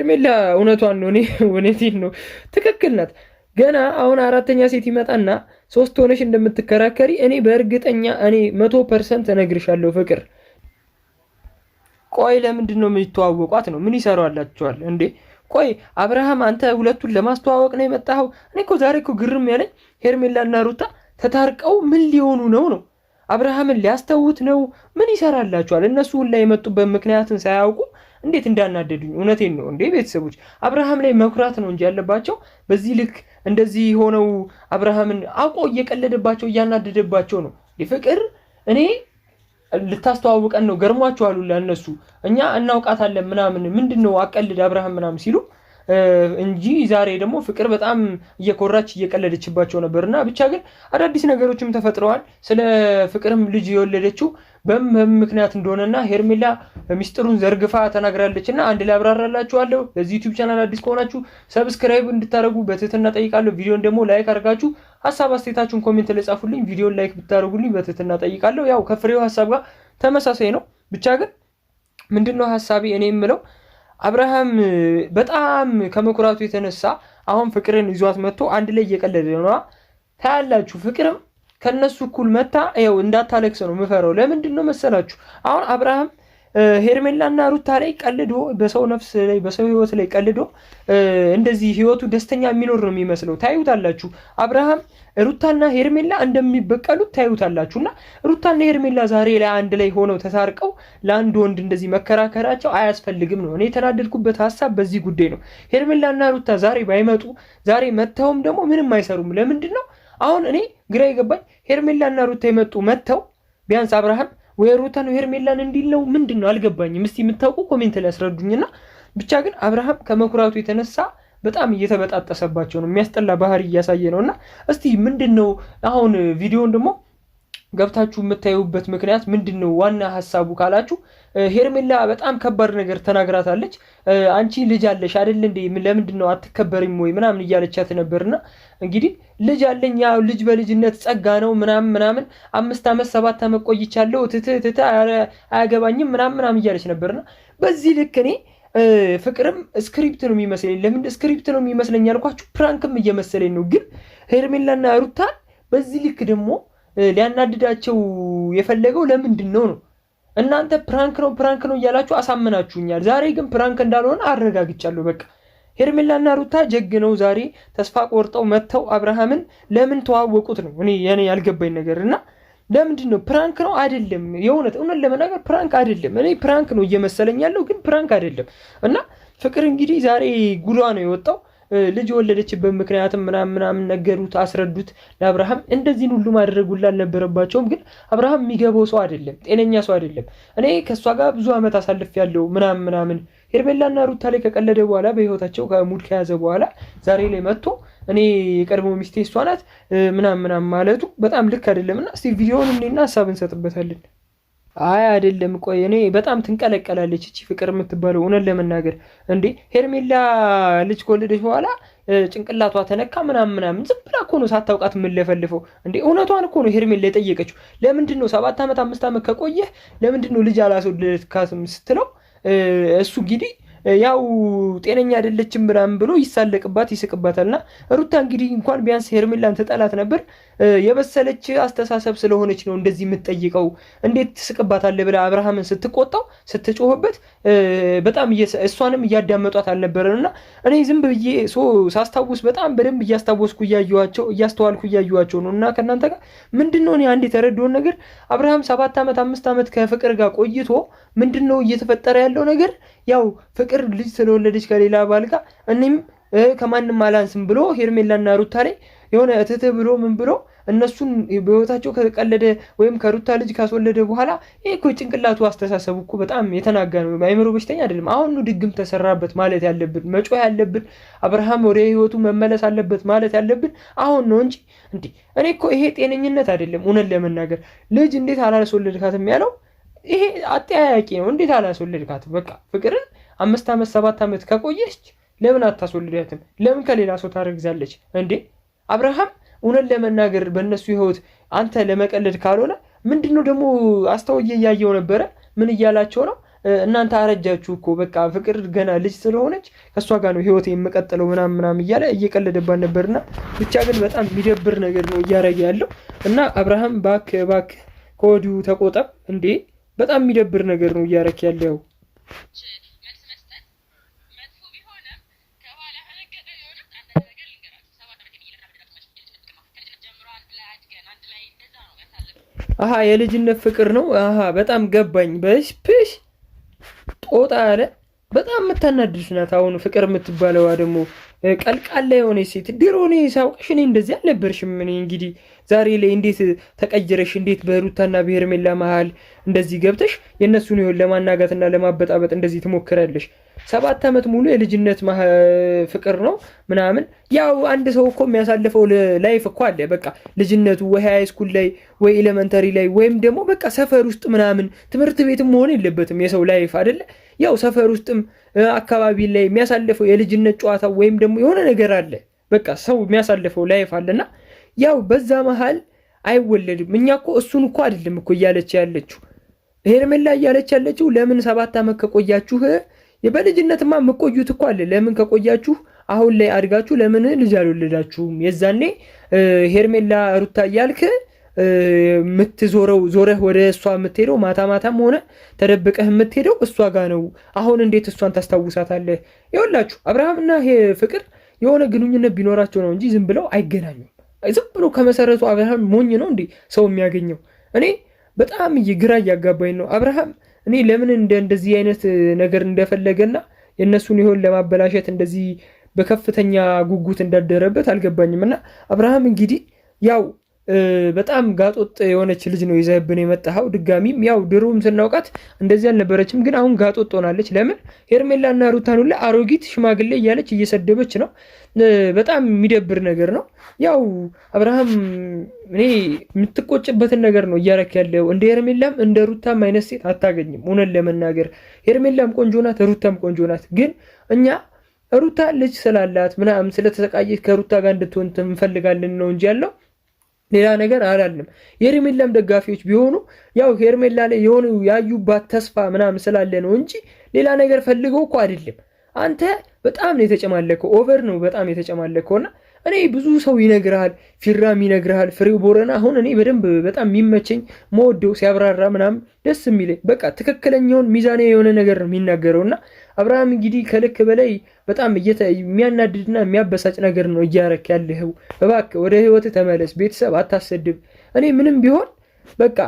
ሄርሜላ እውነቷን ነው። እውነቴን ነው። ትክክል ናት። ገና አሁን አራተኛ ሴት ይመጣና ሶስት ሆነሽ እንደምትከራከሪ እኔ በእርግጠኛ እኔ 100% እነግርሻለሁ ፍቅር። ቆይ ለምንድን ነው የምትተዋወቋት ነው? ምን ይሰራላችኋል እንዴ? ቆይ አብርሃም አንተ ሁለቱን ለማስተዋወቅ ነው የመጣኸው? እኔ እኮ ዛሬ እኮ ግርም ያለኝ ሄርሜላና ሩታ ተታርቀው ምን ሊሆኑ ነው? አብርሃምን ሊያስተውት ነው? ምን ይሰራላችኋል? እነሱ ሁላ የመጡበት ምክንያትን ሳያውቁ እንዴት እንዳናደዱኝ። እውነቴን ነው እንዴ ቤተሰቦች፣ አብርሃም ላይ መኩራት ነው እንጂ ያለባቸው በዚህ ልክ እንደዚህ ሆነው አብርሃምን አውቆ እየቀለደባቸው እያናደደባቸው ነው። ፍቅር እኔ ልታስተዋውቀን ነው ገርሟቸዋል ለነሱ። እኛ እናውቃታለን ምናምን ምንድነው አቀልድ አብርሃም ምናምን ሲሉ እንጂ ዛሬ ደግሞ ፍቅር በጣም እየኮራች እየቀለደችባቸው ነበርና ብቻ ግን አዳዲስ ነገሮችም ተፈጥረዋል። ስለ ፍቅርም ልጅ የወለደችው በምክንያት እንደሆነና ሄርሜላ ሚስጥሩን ዘርግፋ ተናግራለችና አንድ ላይ አብራራላችኋለሁ። ለዚህ ዩቲዩብ ቻናል አዲስ ከሆናችሁ ሰብስክራይብ እንድታደርጉ በትህትና ጠይቃለሁ። ቪዲዮን ደግሞ ላይክ አድርጋችሁ ሐሳብ አስተያየታችሁን ኮሜንት ላይ ጻፉልኝ። ቪዲዮን ላይክ ብታደርጉልኝ በትህትና ጠይቃለሁ። ያው ከፍሬው ሐሳብ ጋር ተመሳሳይ ነው። ብቻ ግን ምንድነው ሐሳቤ እኔ የምለው አብርሃም በጣም ከመኩራቱ የተነሳ አሁን ፍቅርን ይዟት መጥቶ አንድ ላይ እየቀለደ ነው ታያላችሁ። ፍቅርም ከነሱ እኩል መታ ይኸው እንዳታለቅስ ነው የምፈራው። ለምንድን ነው መሰላችሁ? አሁን አብርሃም ሄርሜላና ሩታ ላይ ቀልዶ በሰው ነፍስ ላይ በሰው ህይወት ላይ ቀልዶ እንደዚህ ህይወቱ ደስተኛ የሚኖር ነው የሚመስለው። ታዩታላችሁ። አብርሃም ሩታና ሄርሜላ እንደሚበቀሉት ታዩታላችሁና ሩታና ሄርሜላ ዛሬ ላይ አንድ ላይ ሆነው ተሳርቀው ለአንድ ወንድ እንደዚህ መከራከራቸው አያስፈልግም ነው። እኔ የተናደድኩበት ሐሳብ በዚህ ጉዳይ ነው። ሄርሜላና ሩታ ዛሬ ባይመጡ ዛሬ መተውም ደግሞ ምንም አይሰሩም። ለምንድን ነው አሁን እኔ ግራ ይገባኝ። ሄርሜላና ሩታ የመጡ መተው ቢያንስ አብርሃም ወይ ሩታ ነው ሄርሜላን እንዲል ነው ምንድነው አልገባኝም። እስቲ የምታውቁ ኮሜንት ላይ አስረዱኝና ብቻ ግን አብርሃም ከመኩራቱ የተነሳ በጣም እየተበጣጠሰባቸው ነው። የሚያስጠላ ባህሪ እያሳየ ነውና እስቲ ምንድነው አሁን ቪዲዮውን ደግሞ ገብታችሁ የምታዩበት ምክንያት ምንድነው? ዋና ሐሳቡ ካላችሁ ሄርሜላ በጣም ከባድ ነገር ተናግራታለች። አንቺ ልጅ አለሽ አይደል እንዴ ለምንድነው አትከበሪም ወይ ምናምን እያለቻት ነበርና እንግዲህ ልጅ አለኝ ያው ልጅ በልጅነት ጸጋ ነው ምናምን 5 ዓመት 7 ዓመት ቆይቻለሁ ትት አያገባኝም ምናምን እያለች ነበርና በዚህ ልክ እኔ ፍቅርም ስክሪፕት ነው የሚመስለኝ። ለምን ስክሪፕት ነው የሚመስለኝ ያልኳችሁ ፕራንክም እየመሰለኝ ነው። ግን ሄርሜላና ሩታ በዚህ ልክ ደግሞ ሊያናድዳቸው የፈለገው ለምንድን ነው? እናንተ ፕራንክ ነው እያላችሁ አሳምናችሁኛል። ዛሬ ግን ፕራንክ እንዳልሆነ አረጋግጫለሁ። በቃ ሄርሜላና ሩታ ጀግነው ዛሬ ተስፋ ቆርጠው መተው አብርሃምን ለምን ተዋወቁት ነው እኔ ያልገባኝ ነገርና ለምንድን ነው ፕራንክ ነው አይደለም? የእውነት ለመናገር ፕራንክ አይደለም። እኔ ፕራንክ ነው እየመሰለኝ ያለው ግን ፕራንክ አይደለም። እና ፍቅር እንግዲህ ዛሬ ጉዷ ነው የወጣው። ልጅ ወለደችበት ምክንያትም ምናምን ነገሩት፣ አስረዱት ለአብርሃም። እንደዚህን ሁሉ ማድረጉላ አልነበረባቸውም። ግን አብርሃም የሚገባው ሰው አይደለም፣ ጤነኛ ሰው አይደለም። እኔ ከእሷ ጋር ብዙ ዓመት አሳልፌያለሁ ምናምን ሄርሜላና ሩታ ላይ ከቀለደ በኋላ በህይወታቸው ከሙድ ከያዘ በኋላ ዛሬ ላይ መጥቶ እኔ የቀድሞ ሚስቴ እሷ ናት ምናምን ማለቱ በጣም ልክ አይደለምና እስቲ ቪዲዮውን እኔና ሐሳብ እንሰጥበታለን። አይ አይደለም ቆይ እኔ በጣም ትንቀለቀላለች እቺ ፍቅር የምትባለው እውነት ለመናገር እንዴ ሄርሜላ ልጅ ከወለደች በኋላ ጭንቅላቷ ተነካ ምናምን ዝም ብላ እኮ ነው ሳታውቃት የምለፈልፈው እንዴ እውነቷን እኮ ነው ሄርሜላ የጠየቀችው። ለምንድን ነው 7 ዓመት 5 ዓመት ከቆየህ ለምንድን ነው ልጅ አላስወለድካትም ስትለው እሱ እንግዲህ ያው ጤነኛ አይደለችም ምናምን ብሎ ይሳለቅባት ይስቅባታልና ሩታ እንግዲህ እንኳን ቢያንስ ሄርሜላን ትጠላት ነበር። የበሰለች አስተሳሰብ ስለሆነች ነው እንደዚህ የምትጠይቀው። እንዴት ትስቅባታለህ ብላ አብርሃምን ስትቆጣው ስትጮህበት በጣም እሷንም እያዳመጧት አልነበረና እኔ ዝም ብዬ ሳስታውስ በጣም በደንብ እያስታወስኩ እያስተዋልኩ እያዩዋቸው ነው። እና ከእናንተ ጋር ምንድነው እኔ አንድ የተረዳውን ነገር አብርሃም 7 ዓመት 5 ዓመት ከፍቅር ጋር ቆይቶ ምንድነው እየተፈጠረ ያለው ነገር? ያው ፍቅር ልጅ ስለወለደች ከሌላ ባል ጋር እኔም ከማንም አላንስም ብሎ ሄርሜላና ሩታ ላይ የሆነ እትት ብሎ ምን ብሎ እነሱን በህይወታቸው ከቀለደ ወይም ከሩታ ልጅ ካስወለደ በኋላ ይሄ እኮ ጭንቅላቱ አስተሳሰቡ እኮ በጣም የተናጋ ነው። አይምሮ በሽተኛ አይደለም። አሁን ነው ድግም ተሰራበት ማለት ያለብን፣ መጮህ ያለብን፣ አብርሃም ወደ ህይወቱ መመለስ አለበት ማለት ያለብን አሁን ነው እንጂ እኔ እኮ ይሄ ጤነኝነት አይደለም። እውነት ለመናገር ልጅ እንዴት አላስወለድካትም ያለው ይሄ አጠያያቂ ነው። እንዴት አላስወለድካትም? በቃ ፍቅርን 5 ዓመት 7 ዓመት ከቆየች ለምን አታስወልዳትም? ለምን ከሌላ ሰው ታረግዛለች እንዴ? አብርሃም እውነት ለመናገር በእነሱ ህይወት አንተ ለመቀለድ ካልሆነ ምንድነው ደግሞ አስተውዬ እያየው ነበረ። ምን እያላቸው ነው? እናንተ አረጃችሁ እኮ በቃ ፍቅር ገና ልጅ ስለሆነች ከእሷ ጋር ነው ህይወት የምቀጥለው ምናምን እያለ እየቀለደባት ነበርና ብቻ ግን በጣም የሚደብር ነገር ነው እያረገ ያለው እና አብርሃም እባክህ ከወዲሁ ተቆጠብ እንዴ! በጣም የሚደብር ነገር ነው እያረክ ያለው። አሃ የልጅነት ፍቅር ነው። አሃ በጣም ገባኝ። በሽፕሽ ጦጣ አለ። በጣም የምታናድድሽ ናት። አሁን ፍቅር የምትባለዋ ደግሞ ቀልቃላ የሆነች ሴት። ድሮ እኔ ሳውቅሽ እኔ እንደዚህ አልነበርሽም። እኔ እንግዲህ ዛሬ ላይ እንዴት ተቀይረሽ እንዴት በሩታና በሄርሜላ መሀል እንደዚህ ገብተሽ የእነሱን ይሆን ለማናጋትና ለማበጣበጥ እንደዚህ ትሞክራለሽ? 7 ዓመት ሙሉ የልጅነት ፍቅር ነው ምናምን። ያው አንድ ሰው እኮ የሚያሳልፈው ላይፍ እኮ አለ። በቃ ልጅነቱ ወይ ሃይ ስኩል ላይ ወይ ኤሌመንተሪ ላይ ወይም ደግሞ በቃ ሰፈር ውስጥ ምናምን፣ ትምህርት ቤትም መሆን የለበትም የሰው ላይፍ አይደለ? ያው ሰፈር ውስጥም አካባቢ ላይ የሚያሳልፈው የልጅነት ጨዋታ ወይም ደግሞ የሆነ ነገር አለ። በቃ ሰው የሚያሳልፈው ላይፍ አለና ያው በዛ መሃል አይወለድም። እኛ እኮ እሱን እኮ አይደለም እኮ እያለች ያለችው ሄርሜላ እያለች ያለችው ለምን 7 ዓመት ከቆያችሁ በልጅነትማ የምቆዩት እኮ አለ። ለምን ከቆያችሁ አሁን ላይ አድጋችሁ ለምን ልጅ አልወለዳችሁም? የዛኔ ሄርሜላ ሩታ እያልክ ዞረህ ወደ እሷ የምትሄደው ማታም ሆነ ተደብቀህ የምትሄደው እሷ ጋር ነው። አሁን እንዴት እሷን ታስታውሳታለህ? ይኸውላችሁ አብርሃምና ፍቅር የሆነ ግንኙነት ቢኖራቸው ነው እንጂ ዝም ብለው አይገናኙም። ዝም ብሎ ከመሰረቱ አብርሃም ሞኝ ነው እንዴ ሰው የሚያገኘው? እኔ በጣም ግራ እያጋባኝ ነው አብርሃም። እኔ ለምን እንደዚህ አይነት ነገር እንደፈለገና የእነሱን ይሆን ለማበላሸት እንደዚህ በከፍተኛ ጉጉት እንዳደረበት አልገባኝም። እና አብርሃም እንግዲህ ያው በጣም ጋጦጥ የሆነች ልጅ ነው ይዘህብን የመጣኸው። ድጋሚም ያው ድሮም ስናውቃት እንደዚህ አልነበረችም፣ ግን አሁን ጋጦጥ ሆናለች። ለምን ሄርሜላና ሩታን ሁላ አሮጊት ሽማግሌ እያለች እየሰደበች ነው። በጣም የሚደብር ነገር ነው። ያው አብርሃም እኔ የምትቆጭበትን ነገር ነው እያረክ ያለው። እንደ ሄርሜላም እንደ ሩታም አይነት ሴት አታገኝም። እውነት ለመናገር ሄርሜላም ቆንጆ ናት፣ ሩታም ቆንጆ ናት። ግን እኛ ሩታ ልጅ ስላላት ምናምን ስለተሰቃየች ከሩታ ጋር እንድትሆን እንፈልጋለን ነው እንጂ ያለው ሌላ ነገር አላልንም። የሄርሜላም ደጋፊዎች ቢሆኑ ያው ሄርሜላ ላይ የሆኑ ያዩባት ተስፋ ምናምን ስላለ ነው እንጂ ሌላ ነገር ፈልገው እኮ አይደለም። አንተ በጣም ነው የተጨማለከው፣ ኦቨር ነው በጣም የተጨማለከውና እኔ ብዙ ሰው ይነግራል፣ ፊራም ይነግራል፣ ፍሬው ቦረና አሁን እኔ በደንብ በጣም የሚመቸኝ መወደው ሲያብራራ ምናምን ደስ የሚለኝ በቃ ትክክለኛውን ሚዛናዊ የሆነ ነገር ነው የሚናገረውና አብርሃም እንግዲህ ከልክ በላይ በጣም የሚያናድድና የሚያበሳጭ ነገር ነው እያረክ ያለኸው። እባክህ ወደ ህይወት ተመለስ፣ ቤተሰብ አታሰድብ። እኔ ምንም ቢሆን በቃ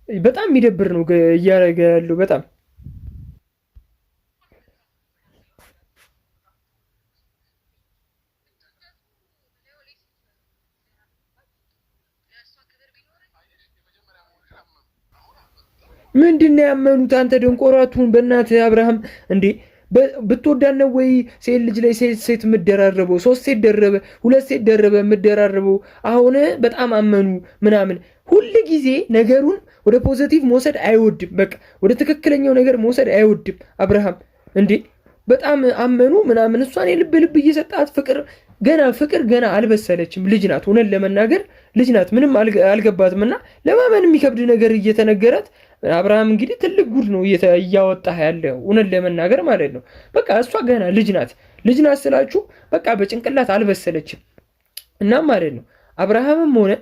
በጣም የሚደብር ነው እያረገ ያለው በጣም ምንድነው ያመኑት? አንተ ደንቆራቱን በእናትህ አብርሃም እንዴ ብትወዳን ነው ወይ ሴት ልጅ ላይ ሴት የምደራረበው? 3 ሴት ደረበ 2 ሴት ደረበ የምደራረበው። አሁን በጣም አመኑ ምናምን። ሁሉ ጊዜ ነገሩን ወደ ፖዚቲቭ መውሰድ አይወድም። በቃ ወደ ትክክለኛው ነገር መውሰድ አይወድም አብርሃም እንዴ በጣም አመኑ ምናምን። እሷን የልብ እየሰጣት ፍቅር ገና አልበሰለችም። ልጅ ናት፣ እውነት ለመናገር ልጅ ናት። ምንም አልገባትምና ለማመን የሚከብድ ነገር እየተነገራት አብርሃም እንግዲህ ትልቅ ጉድ ነው እያወጣ ያለው እውነት ለመናገር ማለት ነው። በቃ እሷ ገና ልጅ ናት ስላችሁ በቃ በጭንቅላት አልበሰለችም እና ማለት ነው። አብርሃምም ሆነ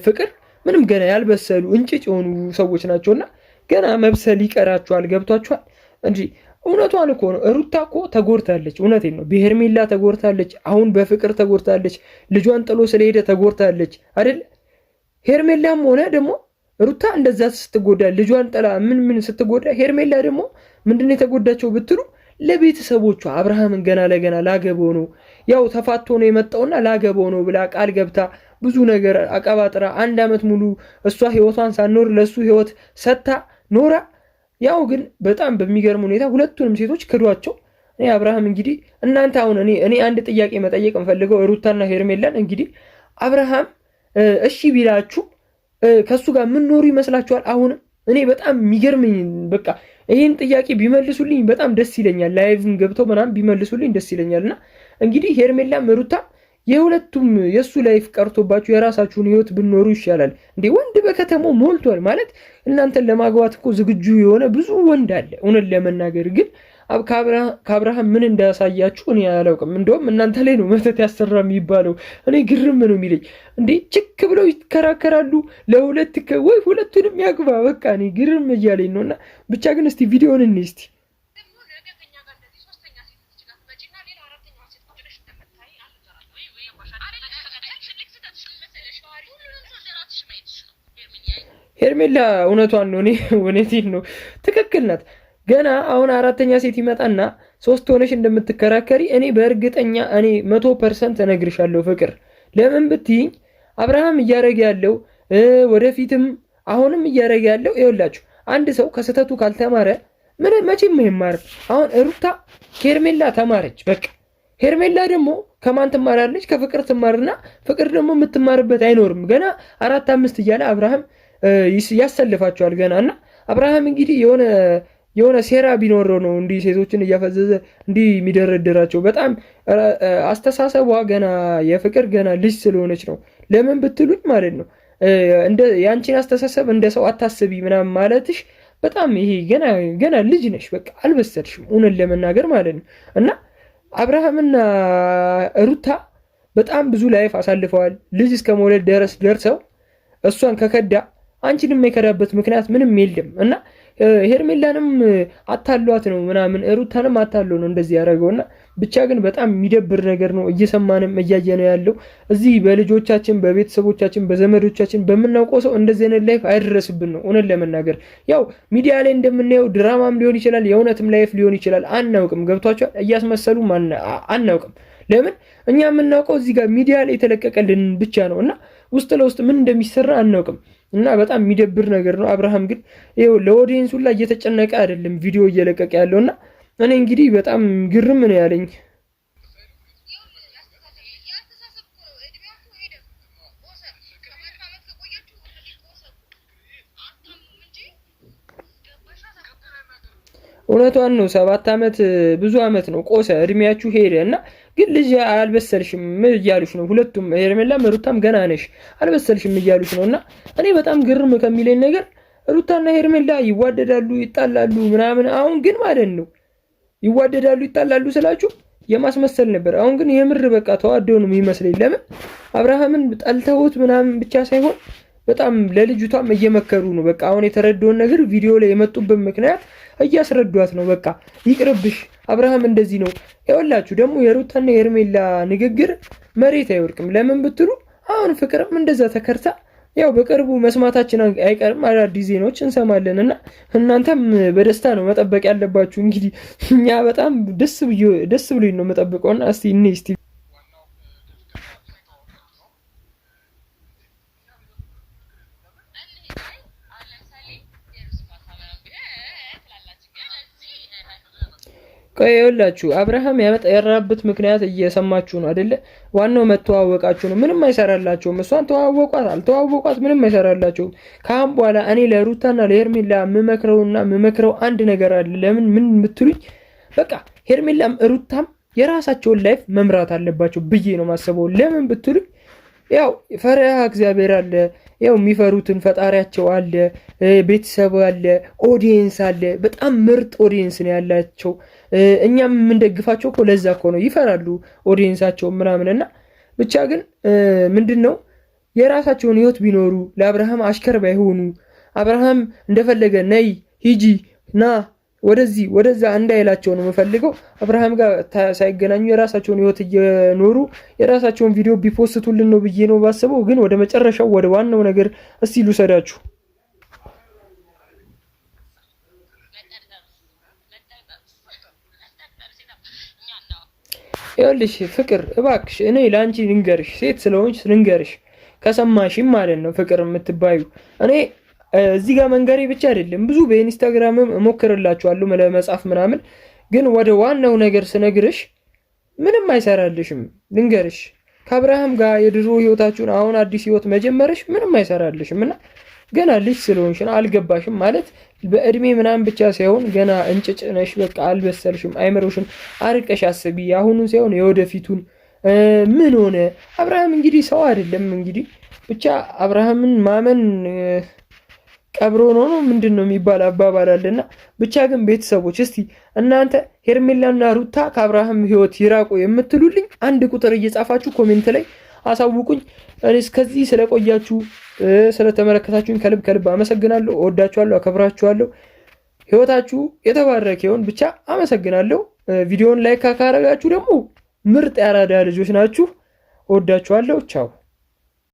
ፍቅር ምንም ገና ያልበሰሉ እንጭጭ የሆኑ ሰዎች ናቸውና ገና መብሰል ይቀራቸዋል። ገብቷቸዋል እንጂ እውነቷን እኮ ነው። ሩታ እኮ ተጎድታለች። እውነቴን ነው። በሄርሜላ ተጎድታለች። አሁን በፍቅር ተጎድታለች። ልጇን ጥሎ ስለሄደ ተጎድታለች አይደል? ሄርሜላም ሆነ ደግሞ ሩታ እንደዛ ስትጎዳ ልጇን ጥላ ምን ስትጎዳ፣ ሄርሜላ ደግሞ ምንድነው የተጎዳቸው ብትሉ ለቤተሰቦቿ አብርሃምን ገና ለገና ላገበው ነው ያው ተፋቶ ነው የመጣውና ላገበው ነው ብላ ቃል ገብታ ብዙ ነገር አቀባጥራ 1 ዓመት ሙሉ እሷ ህይወቷን ሳኖር ለሱ ህይወት ሰታ ኖራ ያው ግን በጣም በሚገርም ሁኔታ ሁለቱንም ሴቶች ክዷቸው። እኔ አብርሃም እንግዲህ እናንተ አሁን እኔ አንድ ጥያቄ መጠየቅ እንፈልገው ሩታና ሄርሜላን እንግዲህ አብርሃም እሺ ቢላችሁ ከሱ ጋር ምን ኖሩ ይመስላችኋል? አሁን እኔ በጣም የሚገርምኝ በቃ ይሄን ጥያቄ ቢመልሱልኝ በጣም ደስ ይለኛል። ላይቭን ገብተው ምናምን ቢመልሱልኝ ደስ ይለኛልና እንግዲህ ሄርሜላም ሩታ የሁለቱም የሱ ላይፍ ቀርቶባችሁ የራሳችሁን ህይወት ብኖሩ ይሻላል እንዴ። ወንድ በከተማው ሞልቷል ማለት እናንተን ለማግባት እኮ ዝግጁ የሆነ ብዙ ወንድ አለ። እውነት ለመናገር ግን ከአብርሃም ምን እንዳያሳያችሁ እኔ አላውቅም። እንደውም እናንተ ላይ ነው መተት ያሰራ የሚባለው። እኔ ግርም ነው የሚለኝ እንዴ ችክ ብለው ይከራከራሉ ለሁለት ወይ ሁለቱንም ያግባ በቃ እኔ ግርም እያለኝ ነውና ብቻ ግን እስቲ ቪዲዮውን እንይ እስቲ። ሄርሜላ እውነቷን ነው። እውነቴን ነው፣ ትክክል ናት። ገና አሁን አራተኛ ሴት ይመጣና 3 ሆነሽ እንደምትከራከሪ እኔ በእርግጠኛ እኔ 100% እነግርሻለሁ ፍቅር። ለምን ብትይኝ አብርሃም እያደረገ ያለው ወደፊትም አሁንም እያደረገ ያለው ይኸውላችሁ፣ አንድ ሰው ከስህተቱ ካልተማረ መቼም አይማርም። አሁን ሩታ ሄርሜላ ተማረች፣ በቃ ሄርሜላ ደግሞ ከማን ትማራለች? ከፍቅር ትማርና ፍቅር ደግሞ የምትማርበት አይኖርም። ገና 4 5 እያለ አብርሃም ያሰልፋቸዋል ገና እና አብርሃም እንግዲህ የሆነ ሴራ ቢኖረው ነው እንዲህ ሴቶችን እያፈዘዘ እንዲህ የሚደረድራቸው። በጣም አስተሳሰቧ ገና የፍቅር ገና ልጅ ስለሆነች ነው። ለምን ብትሉኝ ማለት ነው እንደ ያንቺን አስተሳሰብ እንደ ሰው አታስቢ ምናምን ማለትሽ በጣም ይሄ ገና ልጅ ነሽ፣ በቃ አልበሰልሽም፣ እውነት ለመናገር ማለት ነው። እና አብርሃምና ሩታ በጣም ብዙ ላይፍ አሳልፈዋል። ልጅ እስከ መውለድ ድረስ ደርሰው እሷን ከከዳ አንቺንም የከዳበት ምክንያት ምንም የለም። እና ሄርሜላንም አታሏት ነው ምናምን ሩታንም አታሎ ነው እንደዚህ ያደረገውና ብቻ ግን በጣም የሚደብር ነገር ነው። እየሰማንም እያየነው ያለው እዚህ በልጆቻችን፣ በቤተሰቦቻችን፣ በዘመዶቻችን በምናውቀው ሰው እንደዚህ አይነት ላይፍ አይደረስብን ነው እውነት ለመናገር። ያው ሚዲያ ላይ እንደምናየው ድራማም ሊሆን ይችላል፣ የእውነትም ላይፍ ሊሆን ይችላል። አናውቅም፣ ገብቷቸዋል። እያስመሰሉ አናውቅም። ለምን እኛ የምናውቀው እዚህ ጋር ሚዲያ ላይ የተለቀቀልን ብቻ ነው እና ውስጥ ለውስጥ ምን እንደሚሰራ አናውቅም። እና በጣም የሚደብር ነገር ነው። አብርሃም ግን ይኸው ለኦዲየንሱ ላይ እየተጨነቀ አይደለም ቪዲዮ እየለቀቀ ያለውና እኔ እንግዲህ በጣም ግርም ነው ያለኝ። እውነቷን ነው። 7 ዓመት ብዙ ዓመት ነው ቆሰ፣ እድሜያችሁ ሄደ እና ግን ልጅ አልበሰልሽም እያሉሽ ነው ሁለቱም። ሄርሜላም ሩታም ገና ነሽ አልበሰልሽም እያሉሽ ነው። እና እኔ በጣም ግርም ከሚለኝ ነገር ሩታና ሄርሜላ ይዋደዳሉ፣ ይጣላሉ ምናምን። አሁን ግን ማለት ነው ይዋደዳሉ፣ ይጣላሉ ስላችሁ የማስመሰል ነበር። አሁን ግን የምር በቃ ተዋደው ነው የሚመስለኝ። ለምን አብርሃምን ጠልተውት ምናምን ብቻ ሳይሆን በጣም ለልጅቷም እየመከሩ ነው። በቃ አሁን የተረዳውን ነገር ቪዲዮ ላይ የመጡበት ምክንያት እያስረዷት ነው። በቃ ይቅርብሽ፣ አብርሃም እንደዚህ ነው። ይኸውላችሁ ደግሞ የሩታና የሄርሜላ ንግግር መሬት አይወርቅም። ለምን ብትሉ አሁን ፍቅርም እንደዛ ተከርታ ያው በቅርቡ መስማታችን አይቀርም፣ አዳዲስ ዜናዎች እንሰማለን እና እናንተም በደስታ ነው መጠበቅ ያለባችሁ። እንግዲህ እኛ በጣም ደስ ብሎኝ ነው መጠብቀውና እስቲ እስቲ ቆይላችሁ አብርሃም ያመጣራበት ምክንያት እየሰማችሁ ነው አይደለ? ዋናው መተዋወቃችሁ ነው። ምንም አይሰራላችሁም። እሷን ተዋወቋት አልተዋወቋት ምንም አይሰራላችሁም። ካሁን በኋላ እኔ ለሩታና ለሄርሜላ የምመክረው አንድ ነገር አለ። ለምን ምን ብትሉኝ በቃ ሄርሜላም ሩታም የራሳቸውን ላይፍ መምራት አለባቸው ብዬ ነው ማሰበው። ለምን ብትሉኝ ያው ፈሪሃ እግዚአብሔር አለ፣ ያው የሚፈሩትን ፈጣሪያቸው አለ፣ ቤተሰብ አለ፣ ኦዲየንስ አለ። በጣም ምርጥ ኦዲየንስ ነው ያላቸው። እኛም የምንደግፋቸው እኮ ለዛ እኮ ነው። ይፈራሉ ኦዲየንሳቸው ምናምንና ብቻ ግን ምንድነው የራሳቸውን ህይወት ቢኖሩ ለአብርሃም አሽከር ባይሆኑ አብርሃም እንደፈለገ ነይ ሂጂ ና ወደዚህ ወደዛ እንዳይላቸው ነው የምፈልገው። አብርሃም ጋር ሳይገናኙ የራሳቸውን ህይወት እየኖሩ የራሳቸውን ቪዲዮ ቢፖስቱልን ነው ብዬ ነው ባስበው። ግን ወደ መጨረሻው ወደ ዋናው ነገር እስቲ ልውሰዳችሁ። ይኸውልሽ ፍቅር እባክሽ እኔ ለአንቺ ልንገርሽ፣ ሴት ስለሆንሽ ልንገርሽ ከሰማሽም ማለት ነው ፍቅር የምትባዩ እኔ እዚህ ጋር መንገሬ ብቻ አይደለም፣ ብዙ በኢንስታግራምም እሞክርላችኋለሁ ለመጻፍ ምናምን። ግን ወደ ዋናው ነገር ስነግርሽ ምንም አይሰራልሽም። ልንገርሽ ከአብርሃም ጋር የድሮ ህይወታችሁን አሁን አዲስ ህይወት መጀመርሽ ምንም አይሰራልሽም እና ገና ልጅ ስለሆንሽ አልገባሽም ማለት በእድሜ ምናምን ብቻ ሳይሆን ገና እንጭጭ ነሽ። በቃ አልበሰልሽም። አይምሮሽን አርቀሽ አስቢ። አሁኑን ሳይሆን የወደፊቱን ምን ሆነ? አብርሃም እንግዲህ ሰው አይደለም እንግዲህ ብቻ አብርሃምን ማመን ቀብሮ ነው ምንድነው የሚባል አባባል አለና ብቻ ግን ቤተሰቦች እስቲ እናንተ ሄርሜላና ሩታ ከአብርሃም ህይወት ይራቁ የምትሉልኝ አንድ ቁጥር እየጻፋችሁ ኮሜንት ላይ አሳውቁኝ። እኔ እስከዚህ ስለቆያችሁ ስለተመለከታችሁኝ ከልብ አመሰግናለሁ። እወዳችኋለሁ፣ አከብራችኋለሁ። ህይወታችሁ የተባረከ ይሁን። ብቻ አመሰግናለሁ። ቪዲዮውን ላይክ ካረጋችሁ ደግሞ ምርጥ ያራዳ ልጆች ናችሁ። እወዳችኋለሁ። ቻው